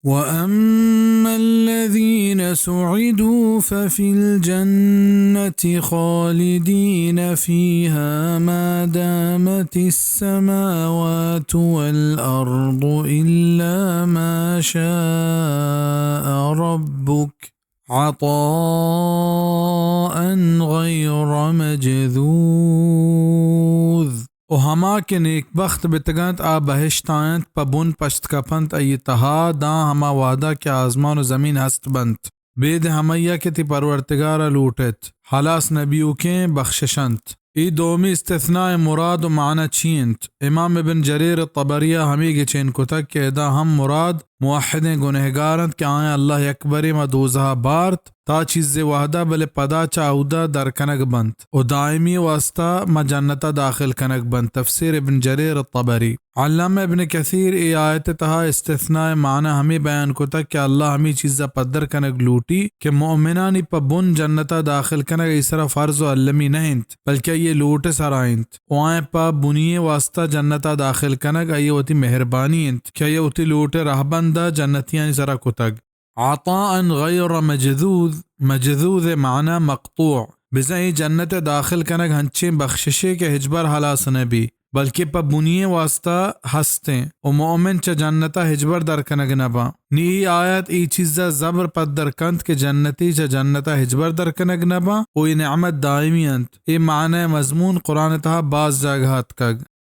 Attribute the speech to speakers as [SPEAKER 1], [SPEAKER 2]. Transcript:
[SPEAKER 1] وأما الذين سعدوا ففي الجنة خالدين فيها ما دامت السماوات والأرض إلا ما شاء ربك عطاء غير مجذوذ. و हमा के नेकबख्त बितगंत आ बहिश्तांत पबुन पश्तकपंत अयतहा दा हमा वादा के आजमान व जमीन हस्त बंत बेद हमैया के ती परवरतिगारा लूटत हलास नबियों के बख्शिशंत ई दोमी इस्तिथना मुराद व माना चींत इमाम इब्न जरीर तबरिया हमी के चेन कुतक के एदा हम मुराद मुवहिदें गुनहगारंत के आए अल्लाह अकबरी मा दोज़हा बारत ता चीज़े वाहदा बले पदा चाउदा दर कनक बंत और दायमी वास्ता मा जन्नता दाखिल कनक बंत। तफसीर इब्न जरीर तबरी। अल्लामा इब्न कसीर ए आयत तहा इस्तिथना माना हमें बयान को तक कि अल्लाह हमें चीज़ा पद्दर कनक लूटी कि मोमिनानी पबुन जन्नता दाखिल कनक इसरा फर्ज व अल्लमी नहीं बल्कि ये लूट सराइंत वाए पा बुनिये वास्ता जन्नता दाखिल कनक ये होती मेहरबानी क्या ये होती लूट रहबंदा जन्नतियां सरा कुतक आताअन गैर मजदूद मजदूद माना मकतूअ बिज़ई जन्नत दाखिल कनक हंचे बख्शिशे के हिजबर हलास नबी बल्कि प बुनिये वास्ता हस्ते ओ मोमिन च जन्नता हिजबर दर कनक नबा नी आयत ई चीज़ा जबर पद्दर कंत के जन्नती च जन्नता हिजबर दर कनक नबा ओ ई नेमत दायमी अंत ए माना मजमून कुरान तहा बाज जगहत कग